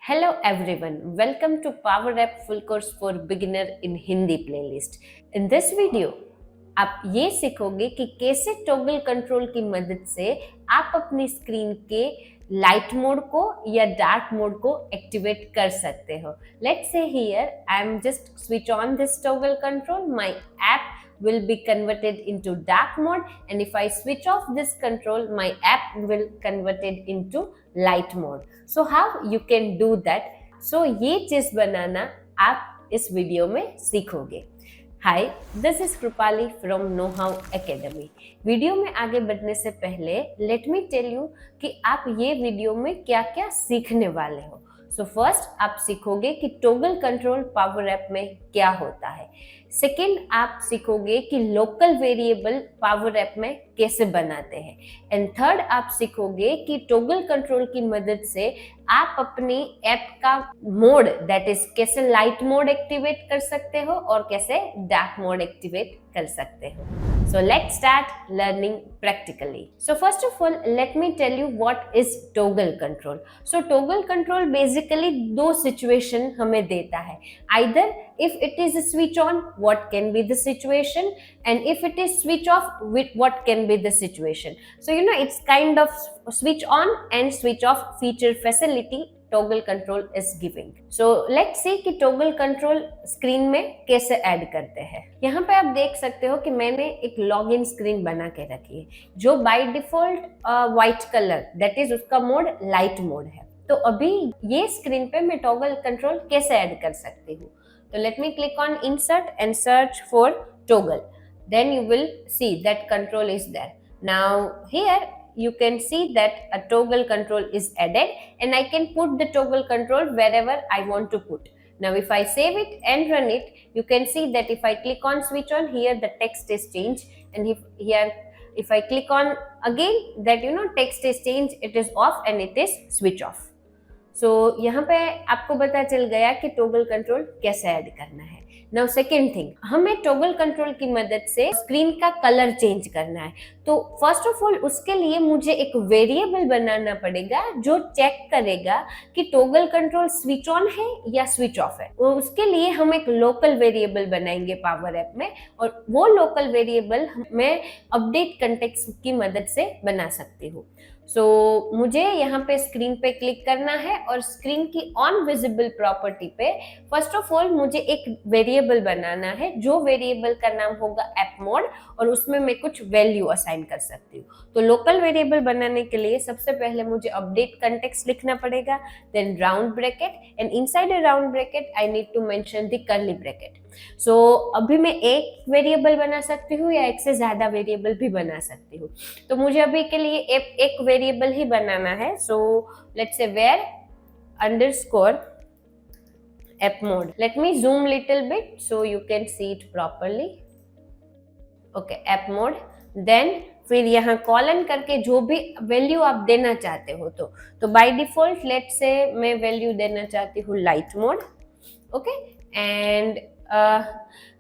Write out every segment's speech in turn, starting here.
Hello everyone, welcome to Power App Full Course for Beginner in Hindi playlist. In this video, आप ये सीखोगे कि कैसे toggle control की मदद से आप अपनी स्क्रीन के लाइट मोड को या डार्क मोड को एक्टिवेट कर सकते हो. Let's say here I am just switch on this toggle control. My app will be converted into dark mode, and if I switch off this control, my app will converted into light mode. So how you can do that? So ये चीज बनाना आप इस video में सीखोगे. Hi, this is Kripali from know how academy. Video में आगे बढ़ने से पहले लेट मी टेल यू कि आप ये वीडियो में क्या क्या सीखने वाले हो. सो फर्स्ट आप सीखोगे कि टॉगल कंट्रोल पावर ऐप में क्या होता है. सेकेंड आप सीखोगे कि लोकल वेरिएबल पावर ऐप में कैसे बनाते हैं. एंड थर्ड आप सीखोगे कि टॉगल कंट्रोल की मदद से आप अपनी ऐप का मोड दैट इज कैसे लाइट मोड एक्टिवेट कर सकते हो और कैसे डार्क मोड एक्टिवेट कर सकते हो. So let's start learning practically. So first of all, let me tell you what is toggle control. So toggle control basically दो situation हमें देता है. Either if it is a switch on, what can be the situation, and if it is switch off, what can be the situation. So it's kind of switch on and switch off feature facility toggle control is giving. So let's सी कि toggle control screen में कैसे add करते हैं. यहाँ पे आप देख सकते हो कि मैंने एक लॉगिन स्क्रीन बना के रखी है जो by default white colour that is उसका मोड लाइट मोड है. तो अभी ये स्क्रीन पे मैं टॉगल कंट्रोल कैसे ऐड कर सकती हूँ. तो let me click on insert and search for toggle. Then you will see that control is there. Now here you can see that a toggle control is added, and I can put the toggle control wherever I want to put. Now if I save it and run it, you can see that if I click on switch on, here the text is changed, and if I click on again, that text is changed, it is off and it is switch off. So यहाँ पे आपको पता चल गया कि toggle control कैसे add करना है. नाउ सेकेंड थिंग, हमें टॉगल कंट्रोल की मदद से स्क्रीन का कलर चेंज करना है. तो फर्स्ट ऑफ ऑल उसके लिए मुझे एक वेरिएबल बनाना पड़ेगा जो चेक करेगा कि टॉगल कंट्रोल स्विच ऑन है या स्विच ऑफ है. उसके लिए हम एक लोकल वेरिएबल बनाएंगे पावर ऐप में, और वो लोकल वेरिएबल मैं अपडेट कंटेक्स्ट की मदद से बना सकती हूँ. सो मुझे यहाँ पे स्क्रीन पे क्लिक करना है और स्क्रीन की ऑन विजिबल प्रॉपर्टी पे फर्स्ट ऑफ ऑल मुझे एक वेरिएबल बनाना है जो वेरिएबल का नाम होगा ऐप मोड, और उसमें मैं कुछ वैल्यू असाइन कर सकती हूँ. तो लोकल वेरिएबल बनाने के लिए सबसे पहले मुझे अपडेट कंटेक्स्ट लिखना पड़ेगा, then round bracket, and inside a round bracket I need to mention the curly bracket. So अभी मैं एक वेरिएबल बना सकती हूँ या एक से ज्यादा वेरिएबल भी बना सकती हूँ. तो मुझे अभी के लिए एक वेरिएबल ही बनाना है. So let's say wear underscore app mode. Let me zoom little bit so you can see it properly. Okay, app mode. Then फिर यहाँ कॉलन करके जो भी वैल्यू आप देना चाहते हो तो बाय डिफॉल्ट लेट से मैं वैल्यू देना चाहती हूँ लाइट मोड. ओके, एंड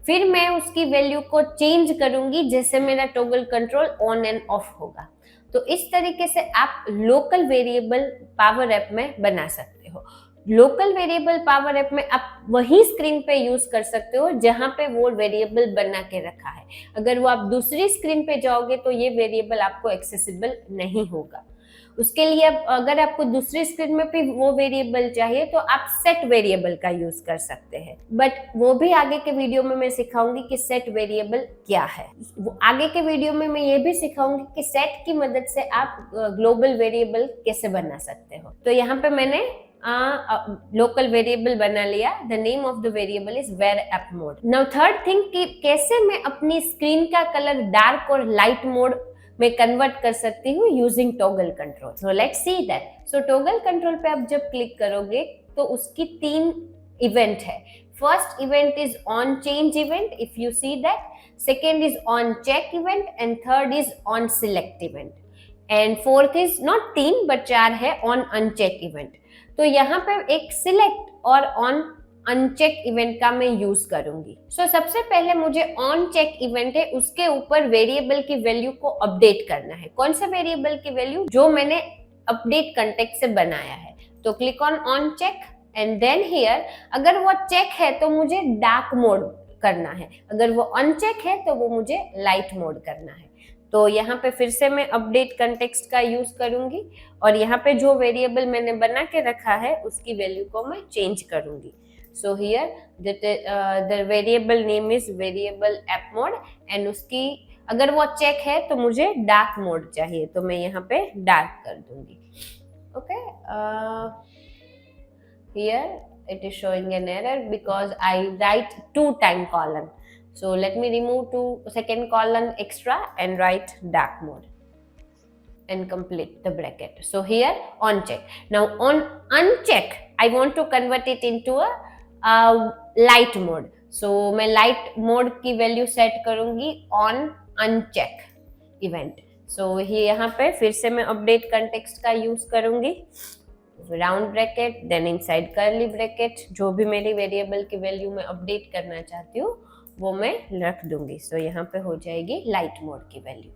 फिर मैं उसकी वैल्यू को चेंज करूंगी जैसे मेरा toggle control on end of होगा. तो इस तरीके से आप लोकल वेरिएबल पावर ऐप में बना सकते हो. लोकल वेरिएबल पावर ऐप में आप वही स्क्रीन पे यूज कर सकते हो जहां पे वो वेरिएबल बना के रखा है. अगर वो आप दूसरी स्क्रीन पे जाओगे तो ये वेरिएबल आपको एक्सेसिबल नहीं होगा. उसके लिए अगर आपको दूसरी स्क्रीन में भी वो वेरिएबल चाहिए तो आप सेट वेरिएबल का यूज कर सकते हैं. बट वो भी आगे के वीडियो में मैं सिखाऊंगी कि सेट वेरिएबल क्या है. आगे के वीडियो में मैं ये भी सिखाऊंगी कि सेट की मदद से आप ग्लोबल वेरिएबल कैसे बना सकते हो. तो यहाँ पे मैंने लोकल वेरिएबल बना लिया. The name of the variable is wear app mode. Now third thing कि कैसे मैं अपनी स्क्रीन का कलर डार्क और लाइट मोड में कन्वर्ट कर सकती हूँ using toggle control. So let's see that. So toggle control पे आप जब क्लिक करोगे तो उसकी 3 इवेंट है. First event is on change event, if you see that. Second is on check event, and third is on select event, and fourth is not 3 but 4 है on uncheck event. तो यहाँ पे एक select और on uncheck event का मैं use करूंगी. सो सबसे पहले मुझे ऑन चेक इवेंट है उसके ऊपर वेरिएबल की वैल्यू को अपडेट करना है. कौन से वेरिएबल की वैल्यू? जो मैंने अपडेट कंटेक्स्ट से बनाया है. तो click on check, and then here अगर वो चेक है तो मुझे डार्क मोड करना है, अगर वो अनचेक है तो वो मुझे लाइट मोड करना है। तो यहाँ पे फिर से मैं अपडेट कंटेक्स्ट का यूज करूंगी और यहाँ पे जो वेरिएबल मैंने बना के रखा है उसकी वैल्यू को मैं चेंज करूंगी। So here the variable name is variable app mode and उसकी अगर वो चेक है तो मुझे डार्क मोड चाहिए, तो मैं यहाँ पे डार्क कर दूंगी। Okay, here it is showing an error because I write 2 time colon. So let me remove 2 second colon extra and write dark mode and complete the bracket. So here on check. Now on uncheck, I want to convert it into a light mode. So मैं light mode की value set करूँगी on uncheck event. So यहाँ पे फिर से मैं update context का use करूँगी, round bracket then inside curly bracket, जो भी मेरी वेरिएबल की वैल्यू मैं अपडेट करना चाहती हूँ वो मैं रख दूंगी। सो यहाँ पे हो जाएगी लाइट मोड की वैल्यू।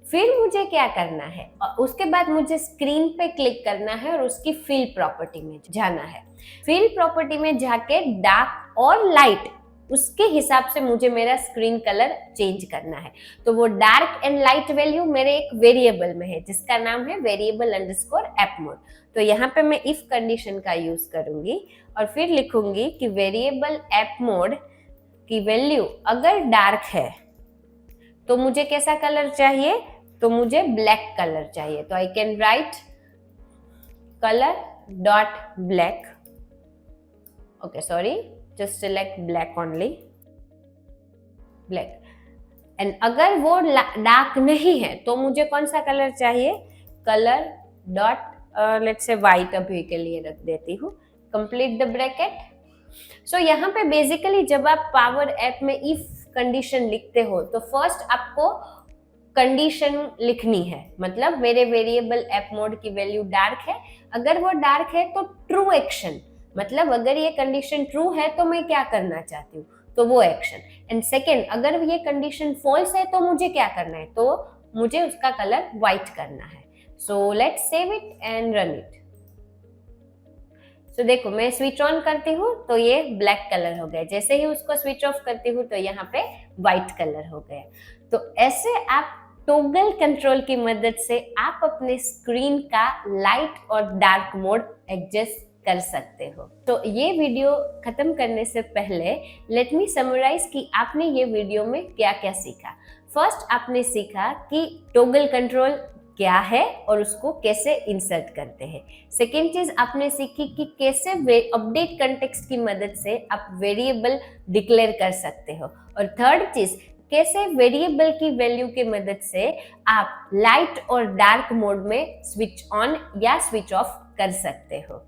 फिर मुझे क्या करना है, उसके बाद मुझे स्क्रीन पे क्लिक करना है और उसकी फिल प्रॉपर्टी में जाना है। फिल प्रॉपर्टी में जाके डार्क और लाइट उसके हिसाब से मुझे मेरा स्क्रीन कलर चेंज करना है। तो वो डार्क एंड लाइट वैल्यू मेरे एक वेरिएबल में है जिसका नाम है वेरिएबल अंडरस्कोर ऐप मोड। तो यहाँ पे मैं इफ कंडीशन का यूज करूंगी और फिर लिखूंगी कि वेरिएबल ऐप मोड की वैल्यू अगर डार्क है तो मुझे कैसा कलर चाहिए, तो मुझे ब्लैक कलर चाहिए। तो I can write colour dot black, okay sorry, just select black only, black। And अगर वो डार्क नहीं है तो मुझे कौन सा कलर चाहिए, colour dot let's say white अभी के लिए रख देती हूँ, कंप्लीट द ब्रैकेट। सो यहाँ पे बेसिकली जब आप पावर ऐप में इफ कंडीशन लिखते हो तो फर्स्ट आपको कंडीशन लिखनी है, मतलब मेरे वेरिएबल ऐप मोड की वैल्यू डार्क है, अगर वो डार्क है तो ट्रू एक्शन, मतलब अगर ये कंडीशन ट्रू है तो मैं क्या करना चाहती हूँ, तो वो एक्शन। एंड सेकेंड, अगर ये कंडीशन फॉल्स है तो मुझे क्या करना है, तो मुझे उसका कलर व्हाइट करना है। So let's save it and run it. So देखो मैं स्विच ऑन करती हूँ तो ये ब्लैक कलर हो गया, जैसे ही उसको स्विच ऑफ करती हूँ तो यहाँ पे व्हाइट कलर हो गया। तो ऐसे आप टॉगल कंट्रोल की मदद से आप अपने स्क्रीन का लाइट और डार्क मोड एडजस्ट कर सकते हो। तो ये वीडियो खत्म करने से पहले लेट मी समराइज कि आपने ये वीडियो में क्या क्या सीखा। फर्स्ट आपने सीखा कि टॉगल कंट्रोल क्या है और उसको कैसे इंसर्ट करते हैं। सेकेंड चीज आपने सीखी कि कैसे अपडेट कंटेक्स्ट की मदद से आप वेरिएबल डिक्लेयर कर सकते हो। और थर्ड चीज कैसे वेरिएबल की वैल्यू की मदद से आप लाइट और डार्क मोड में स्विच ऑन या स्विच ऑफ कर सकते हो।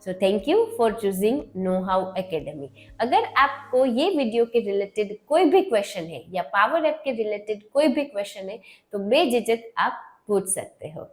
So thank you for choosing no how academy. अगर आपको ये वीडियो के रिलेटेड कोई भी क्वेश्चन है या पावर ऐप के रिलेटेड कोई भी क्वेश्चन है तो बेझिझक आप पूछ सकते हो।